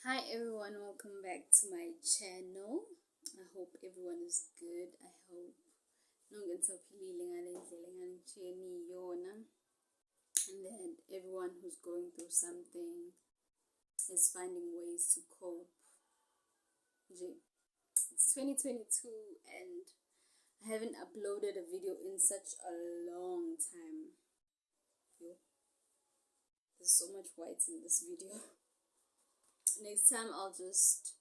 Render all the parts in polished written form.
Hi everyone, welcome back to my channel. I hope everyone is good. I hope nongensaphilile ngale ndlela enganitshiyeni yona, and that everyone who's going through something is finding ways to cope. It's 2022 and I haven't uploaded a video in such a long time. There's so much white in this video. Next time I'll just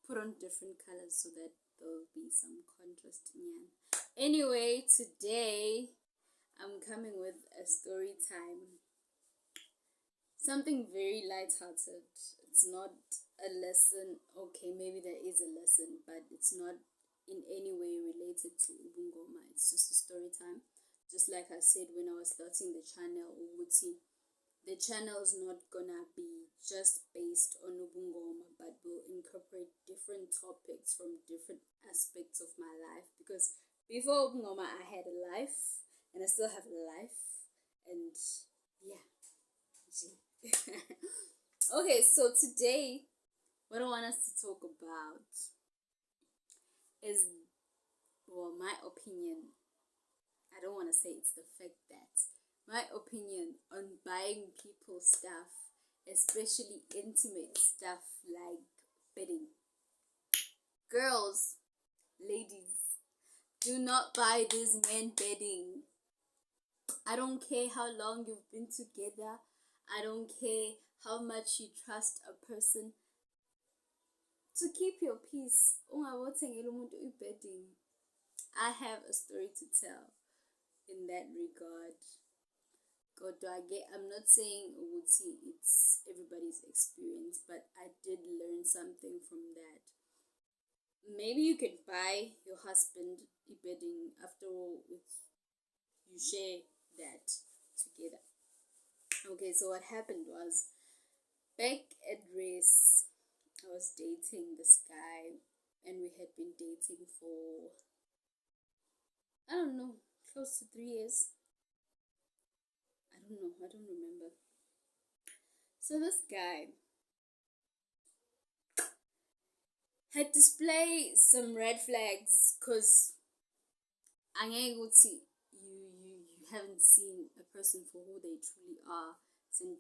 put on different colors so that there'll be some contrast. Anyway, today I'm coming with a story time. Something very light-hearted. It's not a lesson. Okay, maybe there is a lesson, but it's not in any way related to Ubungoma. It's just a story time. Just like I said when I was starting the channel, the channel is not gonna be just based on Ubungoma, but will incorporate different topics from different aspects of my life. Because before Ubungoma, I had a life, and I still have a life, and yeah. Okay, so today, what I want us to talk about is, well, my opinion. I don't want to say it's the fact that my opinion on buying people stuff, especially intimate stuff like bedding. Girls, ladies, do not buy this men bedding. I don't care how long you've been together. I don't care how much you trust a person. To keep your peace, I have a story to tell in that regard. I'm not saying it's everybody's experience, but I did learn something from that. Maybe you can buy your husband a bedding. After all, you share that together. Okay, so what happened was, back at race, I was dating this guy, and we had been dating for, I don't know, close to 3 years. I don't remember. So this guy had displayed some red flags, because you haven't seen a person for who they truly are. They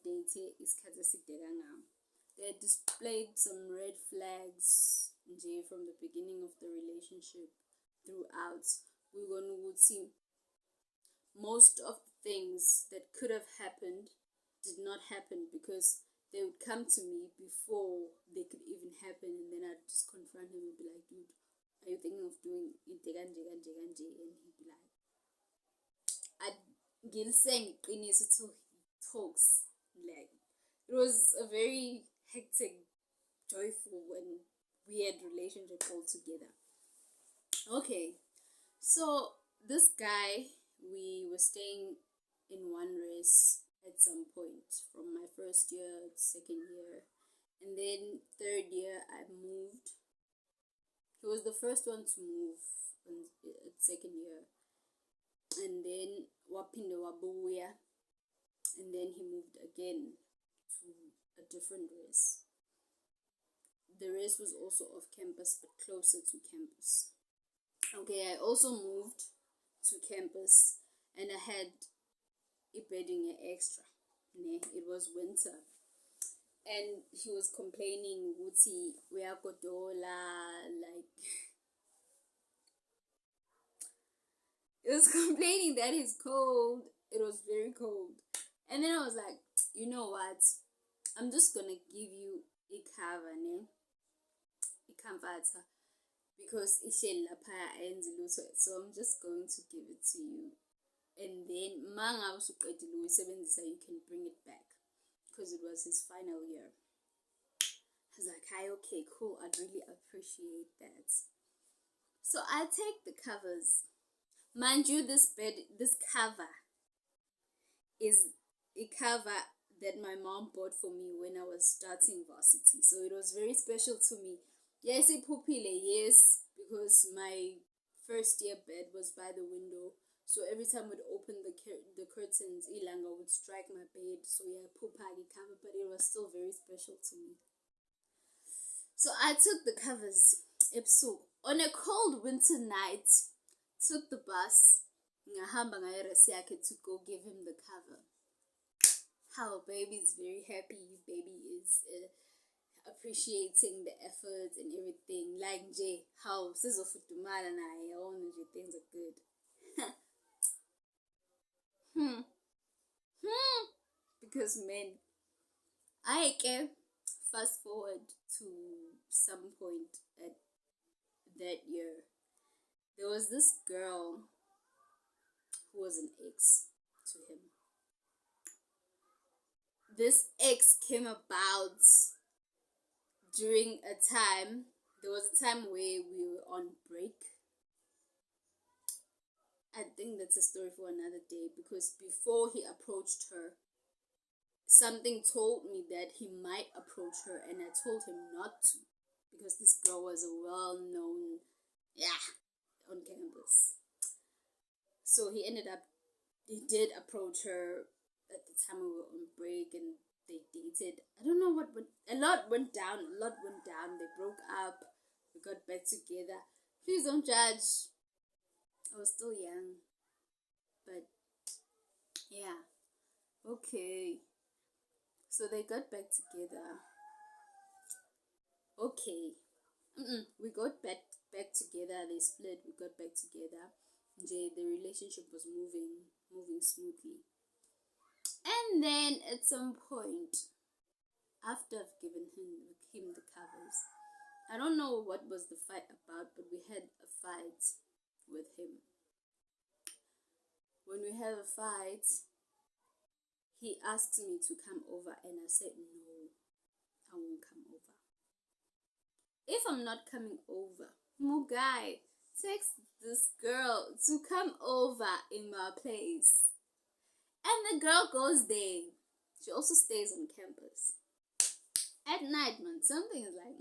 had displayed some red flags from the beginning of the relationship throughout. We were going to see most of the things that could have happened did not happen, because they would come to me before they could even happen, and then I'd just confront him and be like, dude, are you thinking of doing it? And he'd be like, Gil saying to talks. Like, it was a very hectic, joyful, and weird relationship altogether. Okay, so this guy, we were staying in one race at some point from my first year, second year, and then third year I moved. He was the first one to move at second year, and then wapinde wabuya, and then he moved again to a different race. The race was also off campus, but closer to campus. Okay, I also moved to campus, and I had a bedding extra. It was winter, and he was complaining, "Wuti, we are godola," like he was complaining that it's cold. It was very cold, and then I was like, you know what? I'm just gonna give you a cover, a comforter, because so I'm just going to give it to you, and then you can bring it back, because it was his final year. I was like, hi, okay, cool, I'd really appreciate that. So I take the covers. Mind you, this cover is a cover that my mom bought for me when I was starting varsity, so it was very special to me. Yes, because my first year bed was by the window, So every time we'd open the curtains, ilanga would strike my bed. So yeah, pupagi cover, but it was still very special to me. So I took the covers. On a cold winter night, took the bus. Ngahamba ngayiresi yakhe to go give him the cover. How baby is very happy. Baby is appreciating the effort and everything. Like Jay, how sizofudumala naye all nje things are good. Because men, I can fast forward to some point at that year. There was this girl who was an ex to him. This ex came about during a time. There was a time where we were on break. I think that's a story for another day, because before he approached her, something told me that he might approach her, and I told him not to, because this girl was a well-known, on campus. So he did approach her at the time we were on break, and they dated. I don't know what, but a lot went down. They broke up. We got back together. Please don't judge. I was still young. But yeah. Okay. So they got back together. Okay. We got back together. They split. We got back together. The relationship was moving smoothly. And then at some point, after I've given him the covers, I don't know what was the fight about, but we had a fight with him. When we had a fight, he asked me to come over, and I said, no, I won't come over. If I'm not coming over, Mugai, text this girl to come over in my place. And the girl goes there. She also stays on campus. At night, man, something is like,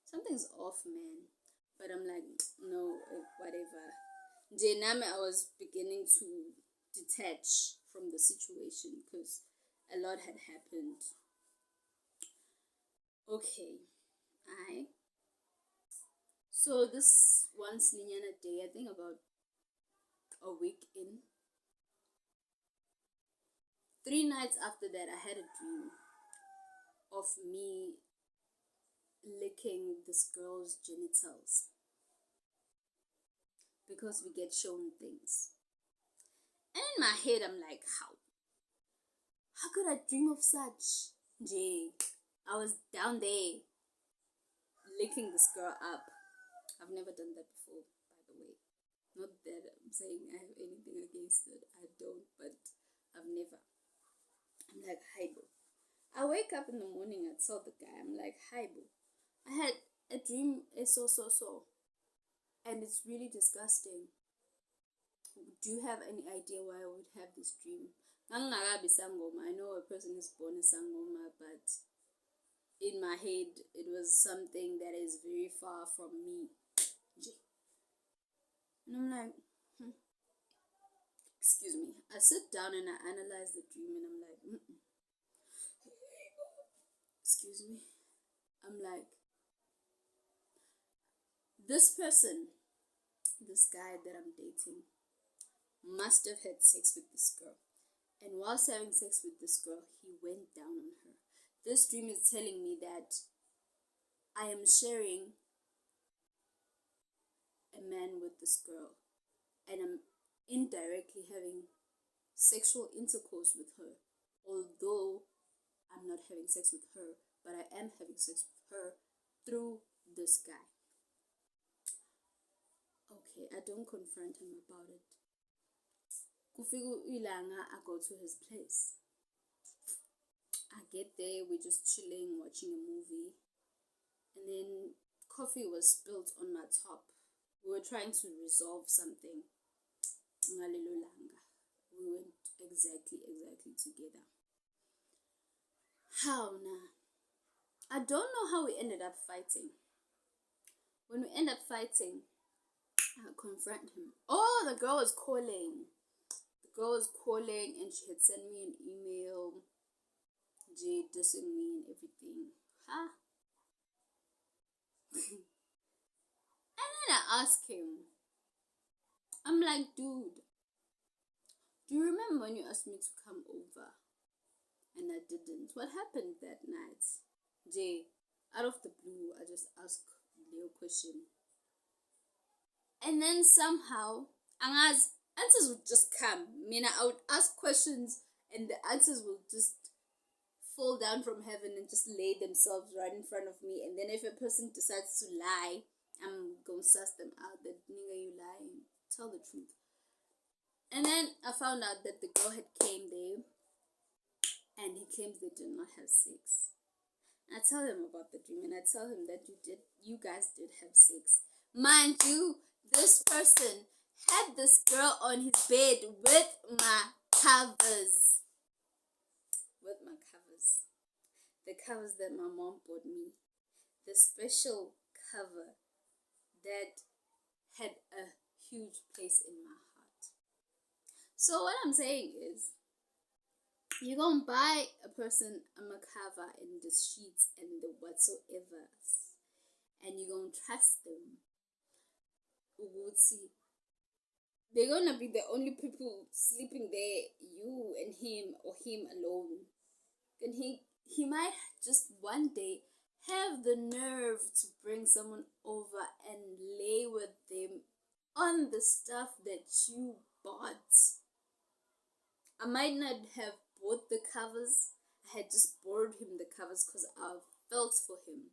something's off, man. But I'm like, no, whatever. Jename, I was beginning to detach from the situation because a lot had happened. Okay, so this one Slinyana day, I think about a week in, 3 nights after that, I had a dream of me licking this girl's genitals, because we get shown things. And in my head, I'm like, how could I dream of such? I was down there licking this girl up. I've never done that before, by the way. Not that I'm saying I have anything against it. I don't, but I've never. I'm like, hi, bro. I wake up in the morning, I tell the guy, I'm like, hi, bro. I had a dream, so. And it's really disgusting. Do you have any idea why I would have this dream? I know a person is born a sangoma, but in my head, it was something that is very far from me. And I'm like, excuse me. I sit down and I analyze the dream, and I'm like, excuse me. I'm like, this person, this guy that I'm dating, must have had sex with this girl. And whilst having sex with this girl, he went down on her. This dream is telling me that I am sharing a man with this girl, and I'm indirectly having sexual intercourse with her, although I'm not having sex with her, but I am having sex with her through this guy. Okay, I don't confront him about it. Kufiku ilanga, I go to his place. I get there, we're just chilling, watching a movie, and then coffee was spilled on my top. We were trying to resolve something. We went exactly together. How now? I don't know how we ended up fighting. When we ended up fighting, confront him. Oh, the girl was calling. The girl was calling and she had sent me an email, Jay dissing me and everything. Huh? And then I asked him, I'm like, dude, do you remember when you asked me to come over? And I didn't. What happened that night? Jay, out of the blue, I just asked Leo a question. And then somehow, answers would just come. I would ask questions and the answers will just fall down from heaven and just lay themselves right in front of me. And then if a person decides to lie, I'm going to suss them out that nigga, you lying. Tell the truth. And then I found out that the girl had came there and he claims they did not have sex. I tell him about the dream and I tell him that you guys did have sex. Mind you, this person had this girl on his bed with my covers. With my covers. The covers that my mom bought me. The special cover that had a huge place in my heart. So what I'm saying is, you're going to buy a person a cover and the sheets and the whatsoever, and you're going to trust them. They're going to be the only people sleeping there, you and him or him alone. And he might just one day have the nerve to bring someone over and lay with them on the stuff that you bought. I might not have bought the covers. I had just borrowed him the covers because I felt for him.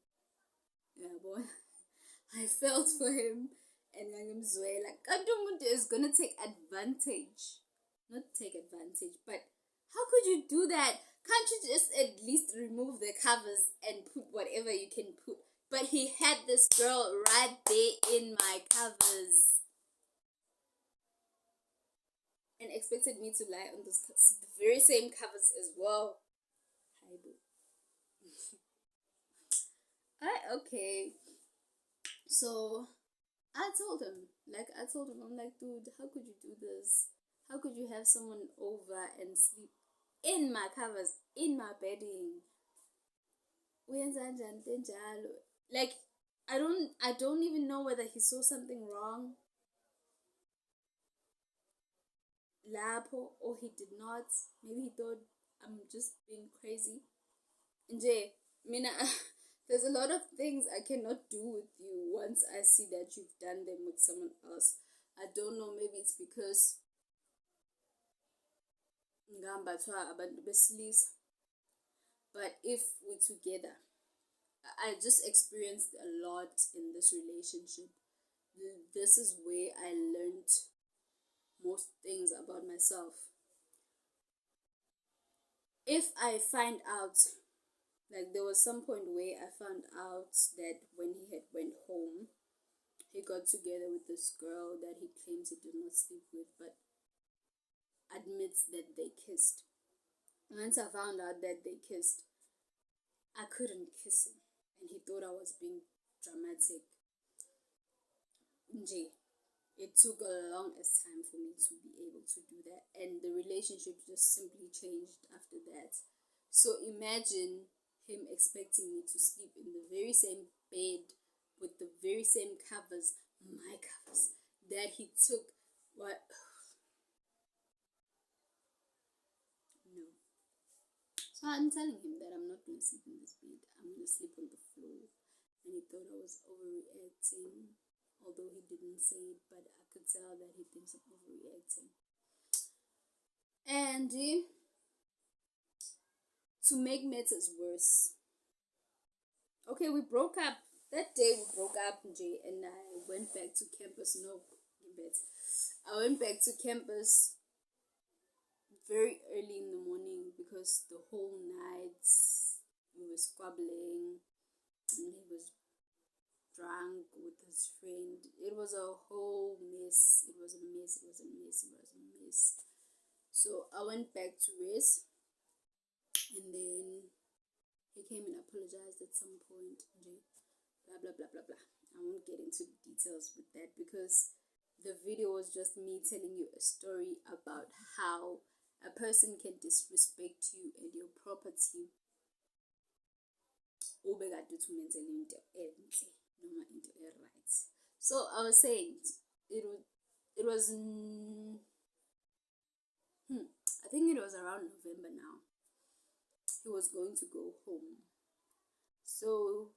Yeah, boy. I felt for him. And like, Kandumuntu is going to take advantage. Not take advantage, but how could you do that? Can't you just at least remove the covers and put whatever you can put? But he had this girl right there in my covers. And expected me to lie on those the very same covers as well. I do. Okay. So I told him, I'm like, dude, how could you do this? How could you have someone over and sleep in my covers, in my bedding? Like, I don't even know whether he saw something wrong Lapo, or he did not. Maybe he thought I'm just being crazy. Nje, there's a lot of things I cannot do with you once I see that you've done them with someone else. I don't know, maybe it's because but if we're together, I just experienced a lot in this relationship. This is where I learned most things about myself. If I find out, like there was some point where I found out that when he had went home, he got together with this girl that he claims he did not sleep with, but admits that they kissed. Once I found out that they kissed, I couldn't kiss him, and he thought I was being dramatic. Nje, it took a long time for me to be able to do that, and the relationship just simply changed after that. So imagine him expecting me to sleep in the very same bed with the very same covers, my covers, that he took. What? No. So I'm telling him that I'm not going to sleep in this bed. I'm going to sleep on the floor. And he thought I was overreacting, although he didn't say it, but I could tell that he thinks I'm overreacting. And to make matters worse, okay, we broke up. That day we broke up, Jay, and I went back to campus. No, I went back to campus very early in the morning because the whole night we were squabbling and he was drunk with his friend. It was a whole mess. It was a mess. So I went back to rest, and then he came and apologized at some point. Blah blah blah blah blah. I won't get into the details with that because the video was just me telling you a story about how a person can disrespect you and your property ube kade uthi umenzele into enhle noma into right. So I was saying it was I think it was around November now. He was going to go home. So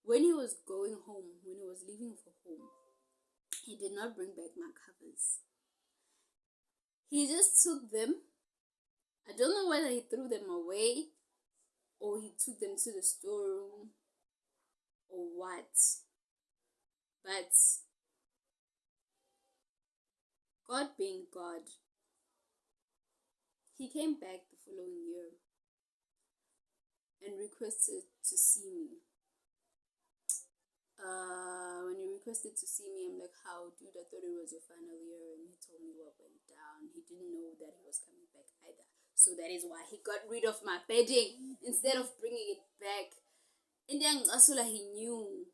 when he was going home, when he was leaving for home, he did not bring back my covers. He just took them. I don't know whether he threw them away or he took them to the storeroom or what. But God being God, he came back the following year and requested to see me. When he requested to see me, I'm like, how, dude? I thought it was your final year. And he told me what went down. He didn't know that he was coming back either. So that is why he got rid of my bedding instead of bringing it back. And then Asula, he knew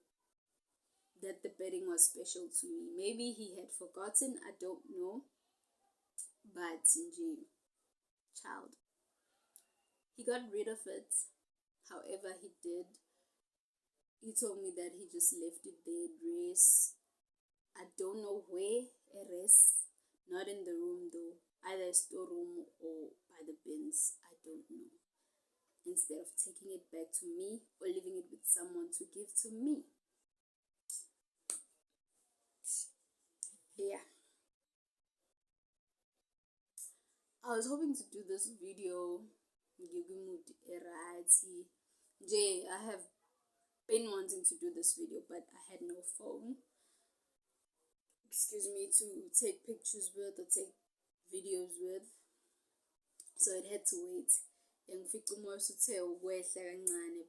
that the bedding was special to me. Maybe he had forgotten. I don't know. But Nji, child, he got rid of it. However he did. He told me that he just left it there, dress. I don't know where it is. Not in the room though. Either a storeroom or by the bins. I don't know. Instead of taking it back to me or leaving it with someone to give to me. Yeah. I was hoping to do this video. I have been wanting to do this video, but I had no phone, to take pictures with or take videos with, so it had to wait.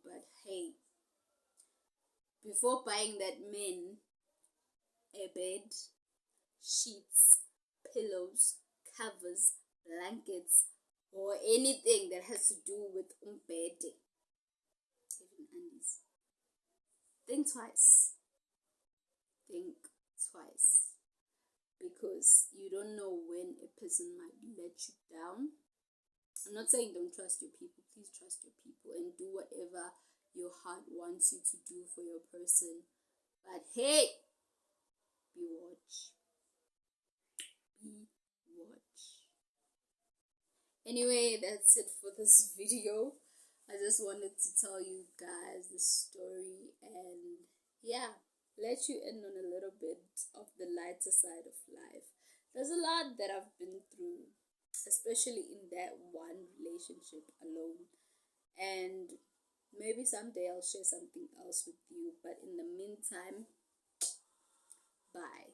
But hey, before buying that man a bed, sheets, pillows, covers, blankets, or anything that has to do with umbede, even undies, think twice. Because you don't know when a person might let you down. I'm not saying don't trust your people. Please trust your people and do whatever your heart wants you to do for your person. But hey, be watch. Anyway, that's it for this video. I just wanted to tell you guys the story and yeah, let you in on a little bit of the lighter side of life. There's a lot that I've been through, especially in that one relationship alone. And maybe someday I'll share something else with you. But in the meantime, bye.